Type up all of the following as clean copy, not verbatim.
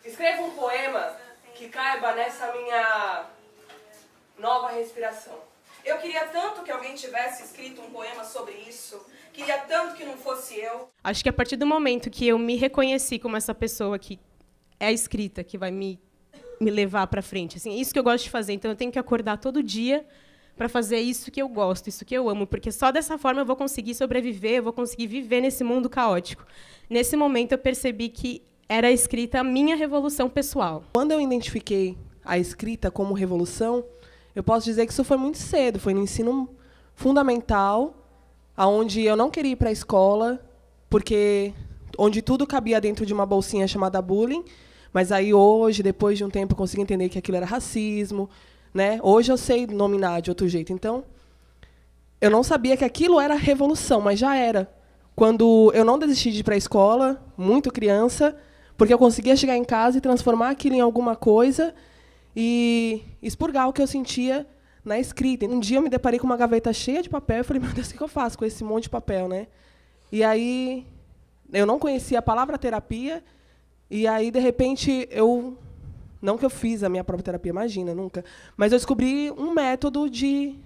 Escreva um poema que caiba nessa minha nova respiração. Eu queria tanto que alguém tivesse escrito um poema sobre isso. Queria tanto que não fosse eu. Acho que a partir do momento que eu me reconheci como essa pessoa que é a escrita, que vai me levar para frente, assim, é isso que eu gosto de fazer. Então, eu tenho que acordar todo dia para fazer isso que eu gosto, isso que eu amo, porque só dessa forma eu vou conseguir sobreviver, eu vou conseguir viver nesse mundo caótico. Nesse momento, eu percebi que era a escrita a minha revolução pessoal. Quando eu identifiquei a escrita como revolução, eu posso dizer que isso foi muito cedo, foi no ensino fundamental, onde eu não queria ir para a escola, porque onde tudo cabia dentro de uma bolsinha chamada bullying, mas aí hoje, depois de um tempo, eu consegui entender que aquilo era racismo, né? Hoje eu sei nominar de outro jeito. Então, eu não sabia que aquilo era revolução, mas já era. Quando eu não desisti de ir para a escola, muito criança, porque eu conseguia chegar em casa e transformar aquilo em alguma coisa e expurgar o que eu sentia na escrita. Um dia eu me deparei com uma gaveta cheia de papel e falei, meu Deus, o que eu faço com esse monte de papel, né? E aí eu não conhecia a palavra terapia, e aí, de repente, não que eu fiz a minha própria terapia, imagina, nunca, mas eu descobri um método de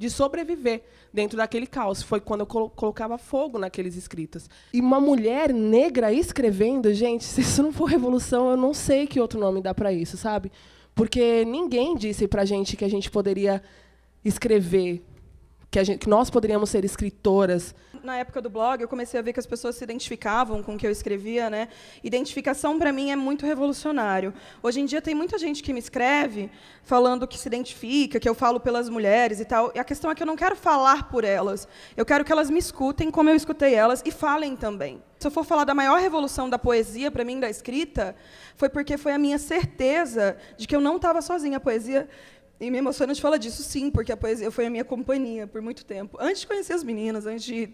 sobreviver dentro daquele caos. Foi quando eu colocava fogo naqueles escritos. E uma mulher negra escrevendo, gente, se isso não for revolução, eu não sei que outro nome dá para isso, sabe? Porque ninguém disse para a gente que a gente poderia escrever, que nós poderíamos ser escritoras. Na época do blog, eu comecei a ver que as pessoas se identificavam com o que eu escrevia, né? Identificação, para mim, é muito revolucionário. Hoje em dia, tem muita gente que me escreve falando que se identifica, que eu falo pelas mulheres e tal. E a questão é que eu não quero falar por elas. Eu quero que elas me escutem como eu escutei elas e falem também. Se eu for falar da maior revolução da poesia, para mim, da escrita, foi porque foi a minha certeza de que eu não estava sozinha. A poesia... E me emociona de falar disso, sim, porque a poesia foi a minha companhia por muito tempo. Antes de conhecer as meninas,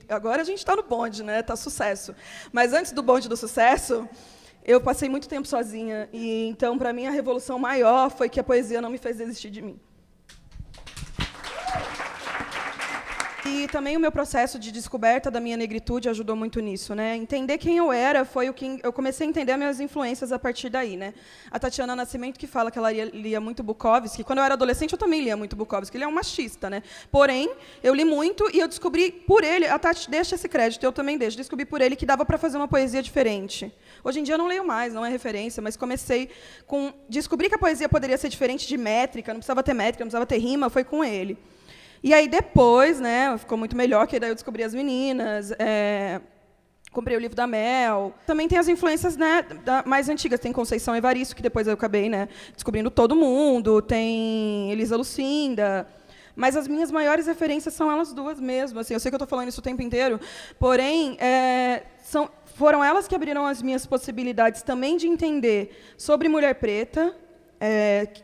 agora a gente está no bonde, né? Está sucesso. Mas antes do bonde do sucesso, eu passei muito tempo sozinha. E então, para mim, a revolução maior foi que a poesia não me fez desistir de mim. E também o meu processo de descoberta da minha negritude ajudou muito nisso, né? Entender quem eu era foi o que eu comecei a entender as minhas influências a partir daí, né? A Tatiana Nascimento, que fala que ela lia muito Bukowski. Quando eu era adolescente, eu também lia muito Bukowski. Ele é um machista, né? Porém, eu li muito e eu descobri por ele, a Tati deixa esse crédito, eu também deixo, descobri por ele que dava para fazer uma poesia diferente. Hoje em dia eu não leio mais, não é referência, mas comecei com descobrir que a poesia poderia ser diferente de métrica, não precisava ter métrica, não precisava ter rima, foi com ele. E aí, depois, né, ficou muito melhor, que daí eu descobri as meninas, comprei o livro da Mel. Também tem as influências, né, mais antigas. Tem Conceição Evaristo, que depois eu acabei, né, descobrindo todo mundo. Tem Elisa Lucinda. Mas as minhas maiores referências são elas duas mesmo. Assim, eu sei que eu estou falando isso o tempo inteiro, porém, foram elas que abriram as minhas possibilidades também de entender sobre mulher preta,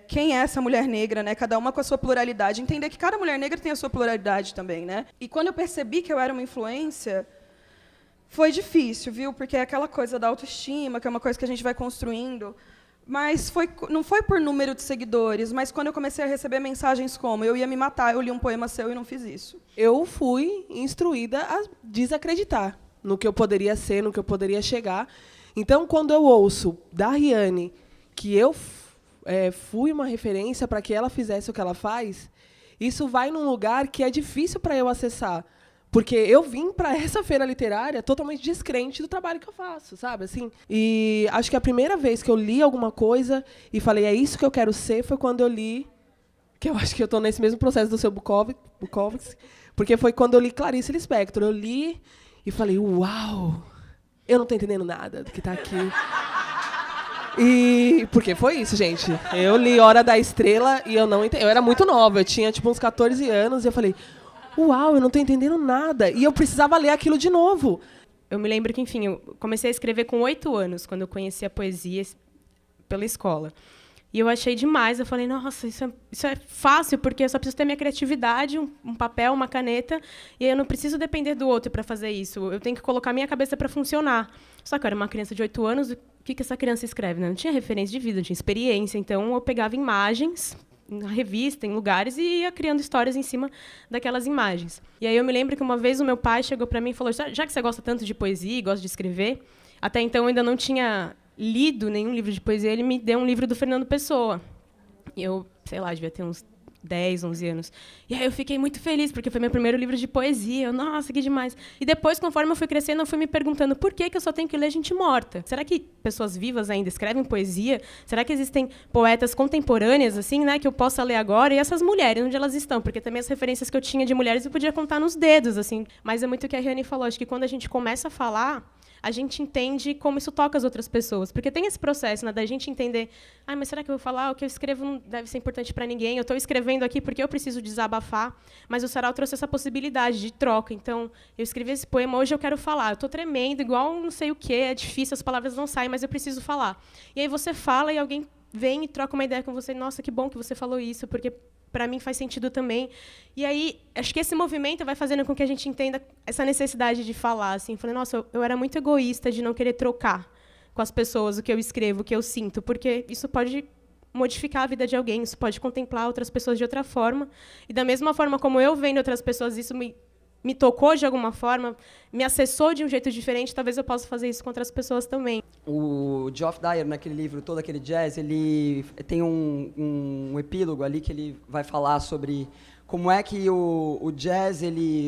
quem é essa mulher negra, né? Cada uma com a sua pluralidade. Entender que cada mulher negra tem a sua pluralidade também, né? E quando eu percebi que eu era uma influência, foi difícil, viu? Porque é aquela coisa da autoestima, que é uma coisa que a gente vai construindo. Mas não foi por número de seguidores, mas quando eu comecei a receber mensagens como eu ia me matar, eu li um poema seu e não fiz isso. Eu fui instruída a desacreditar no que eu poderia ser, no que eu poderia chegar. Então, quando eu ouço da Riane que eu fui uma referência para que ela fizesse o que ela faz, isso vai num lugar que é difícil para eu acessar, porque eu vim para essa feira literária totalmente descrente do trabalho que eu faço, sabe? Assim, e acho que a primeira vez que eu li alguma coisa e falei, é isso que eu quero ser, foi quando eu li, que eu acho que eu estou nesse mesmo processo do seu Bukowski, porque foi quando eu li Clarice Lispector. Eu li e falei, uau, eu não estou entendendo nada do que está aqui. E porque foi isso, gente. Eu li Hora da Estrela e eu não entendi. Eu era muito nova, eu tinha tipo uns 14 anos e eu falei, uau, eu não estou entendendo nada. E eu precisava ler aquilo de novo. Eu me lembro que, enfim, eu comecei a escrever com 8 anos, quando eu conheci a poesia pela escola. E eu achei demais. Eu falei, nossa, isso é fácil, porque eu só preciso ter minha criatividade, um papel, uma caneta, e eu não preciso depender do outro para fazer isso. Eu tenho que colocar minha cabeça para funcionar. Só que eu era uma criança de 8 anos, o que essa criança escreve? Né? Não tinha referência de vida, não tinha experiência. Então, eu pegava imagens na revista, em lugares, e ia criando histórias em cima daquelas imagens. E aí eu me lembro que uma vez o meu pai chegou para mim e falou, já que você gosta tanto de poesia e gosta de escrever, Até então, eu ainda não tinha lido nenhum livro de poesia. Ele me deu um livro do Fernando Pessoa. E eu, sei lá, devia ter uns 10, 11 anos. E aí eu fiquei muito feliz, porque foi meu primeiro livro de poesia. Eu, nossa, que demais. E depois, conforme eu fui crescendo, eu fui me perguntando por que eu só tenho que ler gente morta? Será que pessoas vivas ainda escrevem poesia? Será que existem poetas contemporâneas, assim, né, que eu possa ler agora? E essas mulheres, onde elas estão? Porque também as referências que eu tinha de mulheres eu podia contar nos dedos, assim. Mas é muito o que a Riane falou. Acho que quando a gente começa a falar, a gente entende como isso toca as outras pessoas. Porque tem esse processo, né, da gente entender, mas será que eu vou falar? O que eu escrevo não deve ser importante para ninguém. Eu estou escrevendo aqui porque eu preciso desabafar. Mas o Sarau trouxe essa possibilidade de troca. Então, eu escrevi esse poema, hoje eu quero falar. Eu estou tremendo, igual não sei o quê, é difícil, as palavras não saem, mas eu preciso falar. E aí você fala e alguém vem e troca uma ideia com você. Nossa, que bom que você falou isso, porque para mim faz sentido também. E aí, acho que esse movimento vai fazendo com que a gente entenda essa necessidade de falar. Assim, falei, nossa, eu era muito egoísta de não querer trocar com as pessoas o que eu escrevo, o que eu sinto, porque isso pode modificar a vida de alguém, isso pode contemplar outras pessoas de outra forma. E da mesma forma como eu vendo outras pessoas, isso me tocou de alguma forma, me acessou de um jeito diferente, talvez eu possa fazer isso com outras pessoas também. O Geoff Dyer, naquele livro Todo Aquele Jazz, ele tem um epílogo ali que ele vai falar sobre como é que o jazz,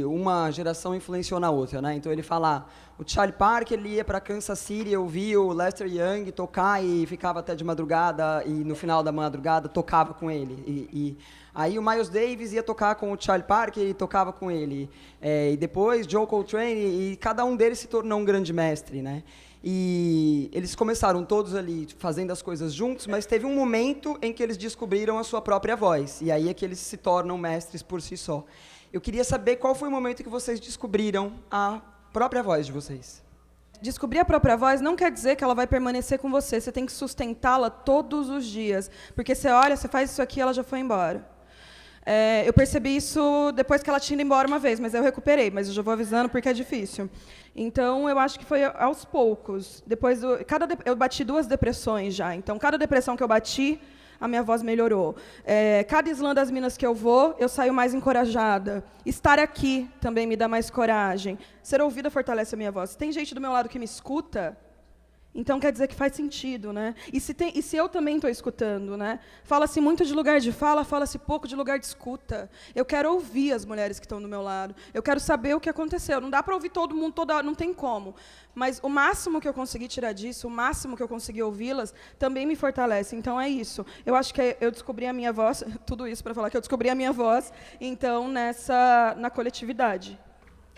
uma geração influenciou na outra, né? Então ele fala, o Charlie Parker, ele ia para Kansas City, ouvia o Lester Young tocar e ficava até de madrugada, e no final da madrugada tocava com ele. Aí o Miles Davis ia tocar com o Charlie Parker e tocava com ele. E depois Joe Coltrane, e cada um deles se tornou um grande mestre, né? E eles começaram todos ali fazendo as coisas juntos, mas teve um momento em que eles descobriram a sua própria voz. E aí é que eles se tornam mestres por si só. Eu queria saber qual foi o momento que vocês descobriram a própria voz de vocês. Descobrir a própria voz não quer dizer que ela vai permanecer com você. Você tem que sustentá-la todos os dias. Porque você olha, você faz isso aqui, ela já foi embora. Eu percebi isso depois que ela tinha ido embora uma vez, mas eu recuperei, mas eu já vou avisando porque é difícil. Então, eu acho que foi aos poucos. Depois, eu bati 2 depressões já. Então, cada depressão que eu bati, a minha voz melhorou. Cada Islã das Minas que eu vou, eu saio mais encorajada. Estar aqui também me dá mais coragem. Ser ouvida fortalece a minha voz. Se tem gente do meu lado que me escuta, então quer dizer que faz sentido, né? E se eu também estou escutando, né? Fala-se muito de lugar de fala, fala-se pouco de lugar de escuta. Eu quero ouvir as mulheres que estão do meu lado. Eu quero saber o que aconteceu. Não dá para ouvir todo mundo toda hora, não tem como. Mas o máximo que eu consegui tirar disso, o máximo que eu consegui ouvi-las, também me fortalece. Então é isso. Eu acho que eu descobri a minha voz, tudo isso para falar que eu descobri a minha voz, então na coletividade.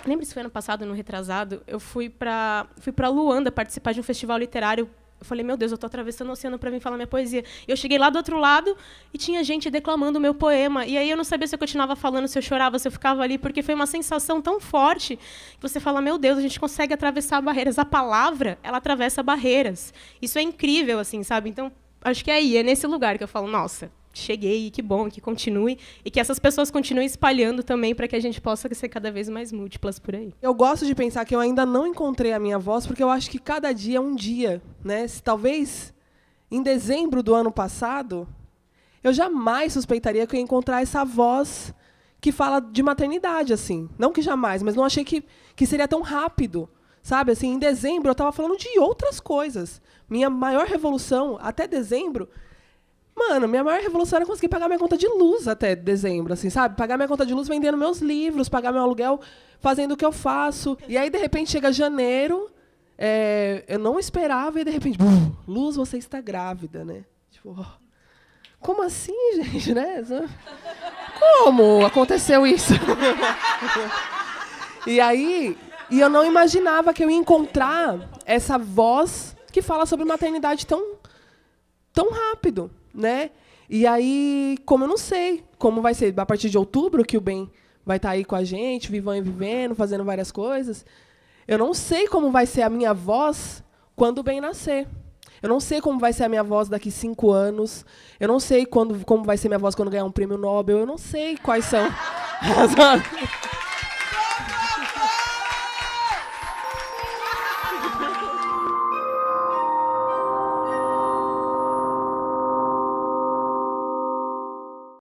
Lembra se foi ano passado, no retrasado, eu fui para Luanda participar de um festival literário. Eu falei, meu Deus, eu estou atravessando o oceano para vir falar minha poesia. E eu cheguei lá do outro lado e tinha gente declamando o meu poema. E aí eu não sabia se eu continuava falando, se eu chorava, se eu ficava ali, porque foi uma sensação tão forte que você fala, meu Deus, a gente consegue atravessar barreiras. A palavra, ela atravessa barreiras. Isso é incrível, assim, sabe? Então, acho que é nesse lugar que eu falo, nossa, cheguei, que bom, que continue, e que essas pessoas continuem espalhando também para que a gente possa ser cada vez mais múltiplas por aí. Eu gosto de pensar que eu ainda não encontrei a minha voz, porque eu acho que cada dia é um dia, né? Talvez em dezembro do ano passado, eu jamais suspeitaria que eu ia encontrar essa voz que fala de maternidade, assim. Não que jamais, mas não achei que seria tão rápido, sabe? Assim, em dezembro eu estava falando de outras coisas. Minha maior revolução até dezembro, minha maior revolução era conseguir pagar minha conta de luz até dezembro, assim, sabe? Pagar minha conta de luz vendendo meus livros, pagar meu aluguel fazendo o que eu faço. E aí, de repente, chega janeiro, eu não esperava, e de repente, Luz, você está grávida, né? Tipo, como assim, gente, né? Como aconteceu isso? E aí, eu não imaginava que eu ia encontrar essa voz que fala sobre maternidade tão rápido, né? E aí, como eu não sei como vai ser a partir de outubro, que o Ben vai estar aí com a gente, vivendo, fazendo várias coisas, eu não sei como vai ser a minha voz quando o Ben nascer. Eu não sei como vai ser a minha voz daqui 5 anos. Eu não sei como vai ser minha voz quando ganhar um prêmio Nobel. Eu não sei quais são as